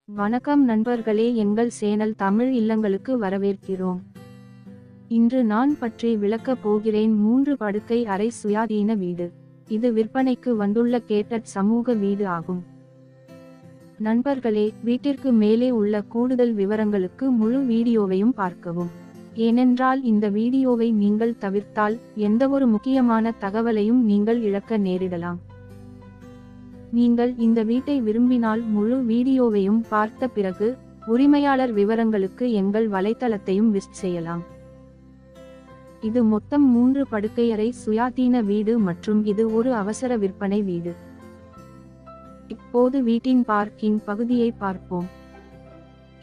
வணக்கம் நண்பர்களே, எங்கள் சேனல் தமிழ் இல்லங்களுக்கு வரவேற்கிறோம். இன்று நான் பற்றி விளக்கப் போகிறேன் 3 படுக்கை அறை சுயாதீன வீடு. இது விற்பனைக்கு வந்துள்ள கேட்டட் சமூக வீடு ஆகும். நண்பர்களே, வீட்டிற்கு மேலே உள்ள கூடுதல் விவரங்களுக்கு முழு வீடியோவையும் பார்க்கவும். ஏனென்றால் இந்த வீடியோவை நீங்கள் தவிர்த்தால் எந்தவொரு முக்கியமான தகவலையும் நீங்கள் இழக்க நேரிடலாம். நீங்கள் இந்த வீட்டை விரும்பினால் முழு வீடியோவையும் பார்த்த பிறகு உரிமையாளர் விவரங்களுக்கு எங்கள் வலைத்தளத்தையும் விசிட் செய்யலாம். இது மொத்தம் 3 படுக்கையறை சுயாதீன வீடு மற்றும் இது ஒரு அவசர விற்பனை வீடு. இப்போது வீட்டின் பார்க்கிங் பகுதியை பார்ப்போம்.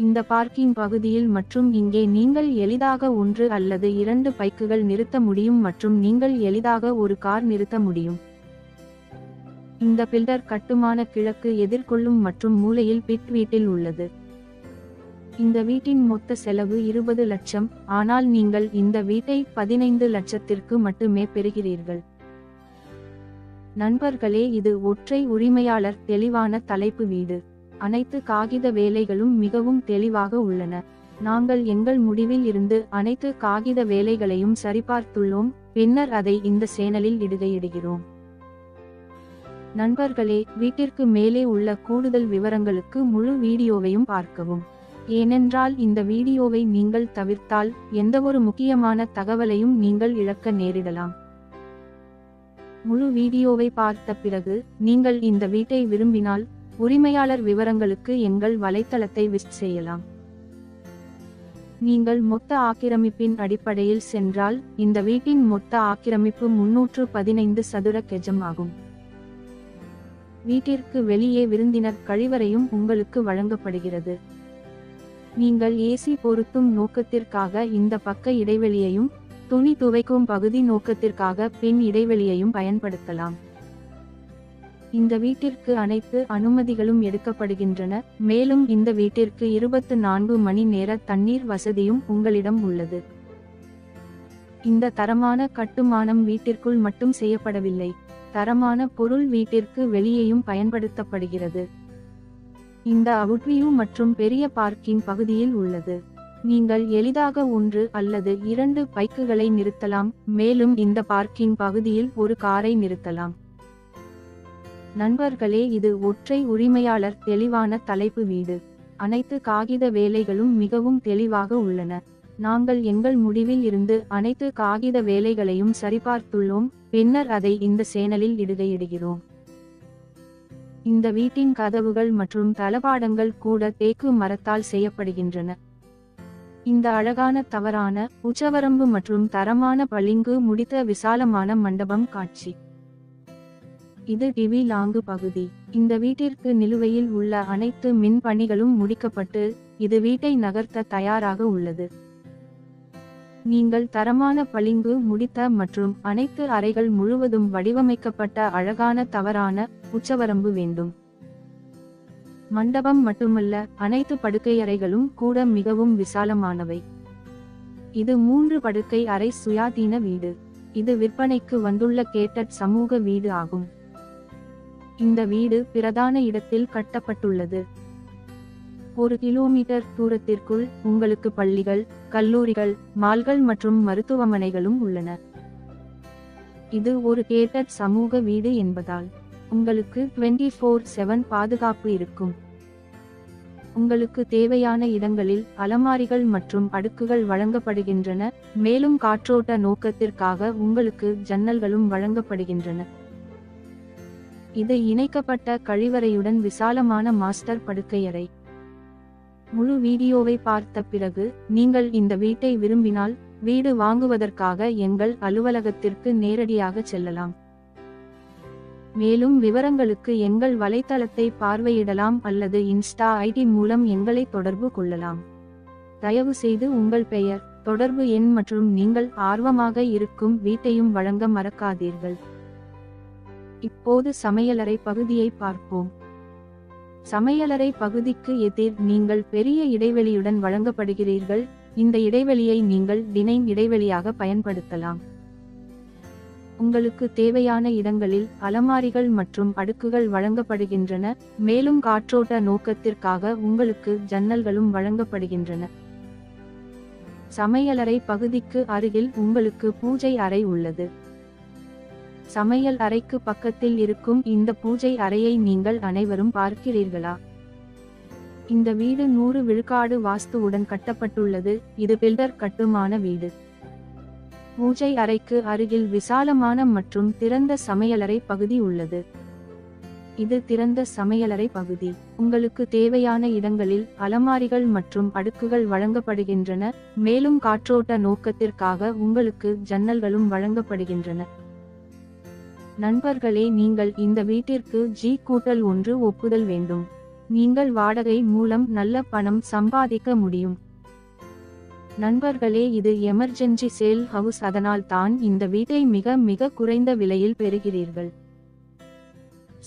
இந்த பார்க்கிங் பகுதியில் மற்றும் இங்கே நீங்கள் எளிதாக 1 அல்லது 2 பைக்குகள் நிறுத்த முடியும் மற்றும் நீங்கள் எளிதாக ஒரு கார் நிறுத்த முடியும். இந்த பில்டர் கட்டுமான கிழக்கு எதிர்கொள்ளும் மற்றும் மூலையில் பிட் வீட்டில் உள்ளது. இந்த வீட்டின் மொத்த செலவு 20 லட்சம், ஆனால் நீங்கள் இந்த வீட்டை 15 லட்சத்திற்கு மட்டுமே பெறுகிறீர்கள். நண்பர்களே, இது ஒற்றை உரிமையாளர் தெளிவான தலைப்பு வீடு. அனைத்து காகித வேலைகளும் மிகவும் தெளிவாக உள்ளன. நாங்கள் எங்கள் முடிவில் இருந்து அனைத்து காகித வேலைகளையும் சரிபார்த்துள்ளோம், பின்னர் அதை இந்த சேனலில் இடுகிறோம். நண்பர்களே, வீட்டிற்கு மேலே உள்ள கூடுதல் விவரங்களுக்கு முழு வீடியோவையும் பார்க்கவும். ஏனென்றால் இந்த வீடியோவை நீங்கள் தவிர்த்தால் எந்தவொரு முக்கியமான தகவலையும் நீங்கள் இழக்க நேரிடலாம். முழு வீடியோவை பார்த்த பிறகு நீங்கள் இந்த வீட்டை விரும்பினால் உரிமையாளர் விவரங்களுக்கு எங்கள் வலைத்தளத்தை விசிட் செய்யலாம். நீங்கள் மொத்த ஆக்கிரமிப்பின் அடிப்படையில் சென்றால் இந்த வீட்டின் மொத்த ஆக்கிரமிப்பு 315 சதுர கெஜம் ஆகும். வீட்டிற்கு வெளியே விருந்தினர் கழிவறையும் உங்களுக்கு வழங்கப்படுகிறது. நீங்கள் ஏசி பொருத்தும் நோக்கத்திற்காக இந்த பக்க இடைவெளியையும் துணி துவைக்கும் பகுதி நோக்கத்திற்காக பின் இடைவெளியையும் பயன்படுத்தலாம். இந்த வீட்டிற்கு அனைத்து அனுமதிகளும் எடுக்கப்படுகின்றன, மேலும் இந்த வீட்டிற்கு 24 மணி நேர தண்ணீர் வசதியும் உங்களிடம் உள்ளது. இந்த தரமான கட்டுமானம் வீட்டிற்குள் மட்டும் செய்யப்படவில்லை, தரமான பொருள் வீட்டிற்கு வெளியேயும் பயன்படுத்தப்படுகிறது. இந்த அவுட்வியூ மற்றும் பெரிய பார்க்கிங் பகுதியில் உள்ளது. நீங்கள் எளிதாக 1 அல்லது 2 பைக்குகளை நிறுத்தலாம், மேலும் இந்த பார்க்கிங் பகுதியில் ஒரு காரை நிறுத்தலாம். நண்பர்களே, இது ஒற்றை உரிமையாளர் தெளிவான தலைப்பு வீடு. அனைத்து காகித வேலைகளும் மிகவும் தெளிவாக உள்ளன. நாங்கள் எங்கள் முடிவில் இருந்து அனைத்து காகித வேலைகளையும் சரிபார்த்துள்ளோம், பின்னர் அதை இந்த சேனலில் இடுகிறோம். இந்த வீட்டின் கதவுகள் மற்றும் தளபாடங்கள் கூட தேக்கு மரத்தால் செய்யப்படுகின்றன. இந்த அழகான தவறான உச்சவரம்பு மற்றும் தரமான பளிங்கு முடித்த விசாலமான மண்டபம் காட்சி. இது டிவி லாங்கு பகுதி. இந்த வீட்டிற்கு நிலுவையில் உள்ள அனைத்து மின் பணிகளும் முடிக்கப்பட்டு இது வீட்டை நகர்த்த தயாராக உள்ளது. நீங்கள் தரமான பளிங்கு முடித்த மற்றும் அனைத்து அறைகள் முழுவதும் வடிவமைக்கப்பட்ட அழகான தவறான உச்சவரம்பு வேண்டும். மண்டபம் மட்டுமல்ல, அனைத்து படுக்கையறைகளும் கூட மிகவும் விசாலமானவை. இது 3 படுக்கை அறை சுயாதீன வீடு. இது விற்பனைக்கு வந்துள்ள கேட்டட் சமூக வீடு ஆகும். இந்த வீடு பிரதான இடத்தில் கட்டப்பட்டுள்ளது. 1 கிலோமீட்டர் தூரத்திற்குள் உங்களுக்கு பள்ளிகள், கல்லூரிகள், மால்கள் மற்றும் மருத்துவமனைகளும் உள்ளன. இது ஒரு கேட்டட் சமூக வீடு என்பதால் உங்களுக்கு 24/7 பாதுகாப்பு இருக்கும். உங்களுக்கு தேவையான இடங்களில் அலமாரிகள் மற்றும் அடுக்குகள் வழங்கப்படுகின்றன, மேலும் காற்றோட்ட நோக்கத்திற்காக உங்களுக்கு ஜன்னல்களும் வழங்கப்படுகின்றன. இது இணைக்கப்பட்ட கழிவறையுடன் விசாலமான மாஸ்டர் படுக்கையறை. முழு வீடியோவை பார்த்த பிறகு நீங்கள் இந்த வீட்டை விரும்பினால் வீடு வாங்குவதற்காக எங்கள் அலுவலகத்திற்கு நேரடியாக செல்லலாம். மேலும் விவரங்களுக்கு எங்கள் வலைத்தளத்தை பார்வையிடலாம் அல்லது இன்ஸ்டா ஐடி மூலம் எங்களை தொடர்பு கொள்ளலாம். தயவு செய்து உங்கள் பெயர், தொடர்பு எண் மற்றும் நீங்கள் ஆர்வமாக இருக்கும் வீட்டையும் வழங்க மறக்காதீர்கள். இப்போது சமையலறை பகுதியை பார்ப்போம். சமையலறை பகுதிக்கு எதிர் நீங்கள் பெரிய இடைவெளியுடன் வழங்கப்படுகிறீர்கள். இந்த இடைவெளியை நீங்கள் டினைன் இடைவெளியாக பயன்படுத்தலாம். உங்களுக்கு தேவையான இடங்களில் அலமாரிகள் மற்றும் அடுக்குகள் வழங்கப்படுகின்றன, மேலும் காற்றோட்ட நோக்கத்திற்காக உங்களுக்கு ஜன்னல்களும் வழங்கப்படுகின்றன. சமையலறை பகுதிக்கு அருகில் உங்களுக்கு பூஜை அறை உள்ளது. சமையல் அறைக்கு பக்கத்தில் இருக்கும் இந்த பூஜை அறையை நீங்கள் அனைவரும் பார்க்கிறீர்களா? இந்த வீடு 100 விழுக்காடு வாஸ்துவுடன் கட்டப்பட்டுள்ளது. இது பில்டர் கட்டுமான வீடு. பூஜை அறைக்கு அருகில் விசாலமான மற்றும் திறந்த சமையலறை பகுதி உள்ளது. இது திறந்த சமையலறை பகுதி. உங்களுக்கு தேவையான இடங்களில் அலமாரிகள் மற்றும் அடுக்குகள் வழங்கப்படுகின்றன, மேலும் காற்றோட்ட நோக்கத்திற்காக உங்களுக்கு ஜன்னல்களும் வழங்கப்படுகின்றன. நண்பர்களே, நீங்கள் இந்த வீட்டிற்கு G+1 ஒப்புதல் வேண்டும். நீங்கள் வாடகை மூலம் நல்ல பணம் சம்பாதிக்க முடியும். நண்பர்களே, இது எமர்ஜென்சி சேல் ஹவுஸ், அதனால் தான் இந்த வீட்டை மிக மிக குறைந்த விலையில் பெறுகிறீர்கள்.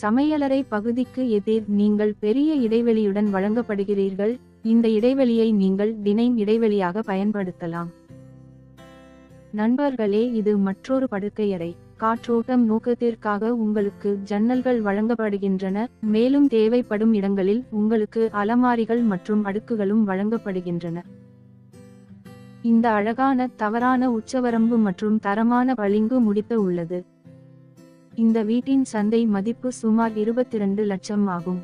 சமையலறை பகுதிக்கு எதிர் நீங்கள் பெரிய இடைவெளியுடன் வழங்கப்படுகிறீர்கள். இந்த இடைவெளியை நீங்கள் டினைன் இடைவெளியாக பயன்படுத்தலாம். நண்பர்களே, இது மற்றொரு படுக்கையறை. காற்றோட்டம் நோக்கத்திற்காக உங்களுக்கு ஜன்னல்கள் வழங்கப்படுகின்றன, மேலும் தேவைப்படும் இடங்களில் உங்களுக்கு அலமாரிகள் மற்றும் அடுக்குகளும் வழங்கப்படுகின்றன. இந்த அழகான தவறான உச்சவரம்பு மற்றும் தரமான பளிங்கு முடித்த உள்ளது. இந்த வீட்டின் சந்தை மதிப்பு சுமார் 22 லட்சம் ஆகும்.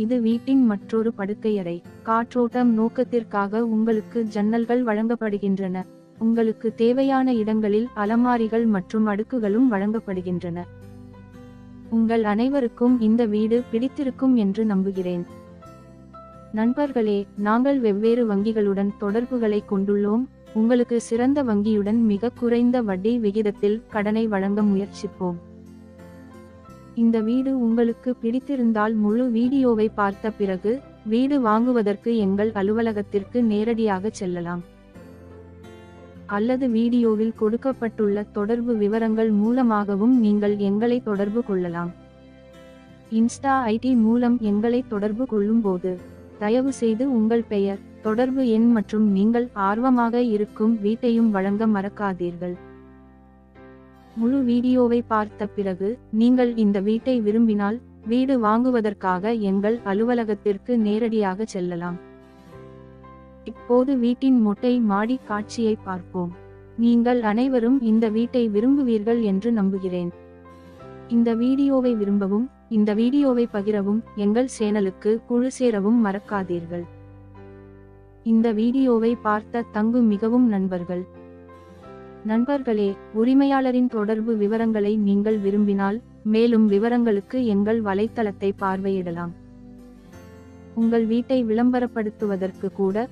இது வீட்டின் மற்றொரு படுக்கையறை. காற்றோட்டம் நோக்கத்திற்காக உங்களுக்கு ஜன்னல்கள் வழங்கப்படுகின்றன. உங்களுக்கு தேவையான இடங்களில் அலமாரிகள் மற்றும் அடுக்குகளும் வழங்கப்படுகின்றன. உங்கள் அனைவருக்கும் இந்த வீடு பிடித்திருக்கும் என்று நம்புகிறேன். நண்பர்களே, நாங்கள் வெவ்வேறு வங்கிகளுடன் தொடர்புகளை கொண்டுள்ளோம். உங்களுக்கு சிறந்த வங்கியுடன் மிக குறைந்த வட்டி விகிதத்தில் கடனை வழங்க முயற்சிப்போம். இந்த வீடு உங்களுக்கு பிடித்திருந்தால் முழு வீடியோவை பார்த்த பிறகு வீடு வாங்குவதற்கு எங்கள் அலுவலகத்திற்கு நேரடியாக செல்லலாம். அல்லது வீடியோவில் கொடுக்கப்பட்டுள்ள தொடர்பு விவரங்கள் மூலமாகவும் நீங்கள் எங்களை தொடர்பு கொள்ளலாம். இன்ஸ்டா ஐடி மூலம் எங்களை தொடர்பு கொள்ளும்போது தயவு செய்து உங்கள் பெயர், தொடர்பு எண் மற்றும் நீங்கள் ஆர்வமாக இருக்கும் வீட்டையும் வழங்க மறக்காதீர்கள். முழு வீடியோவை பார்த்த பிறகு நீங்கள் இந்த வீட்டை விரும்பினால் வீடு வாங்குவதற்காக எங்கள் அலுவலகத்திற்கு நேரடியாக செல்லலாம். இப்போது வீட்டின் மொட்டை மாடி காட்சியை பார்ப்போம். நீங்கள் அனைவரும் இந்த வீட்டை விரும்புவீர்கள் என்று நம்புகிறேன். இந்த வீடியோவை விரும்பவும், இந்த வீடியோவை பகிரவும், எங்கள் சேனலுக்கு குழு சேரவும் மறக்காதீர்கள். இந்த வீடியோவை பார்த்த தங்கு மிகவும் நண்பர்கள். நண்பர்களே, உரிமையாளரின் தொடர்பு விவரங்களை நீங்கள் விரும்பினால் மேலும் விவரங்களுக்கு எங்கள் வலைத்தளத்தை பார்வையிடலாம். உங்கள் வீட்டை விளம்பரப்படுத்துவதற்கு கூட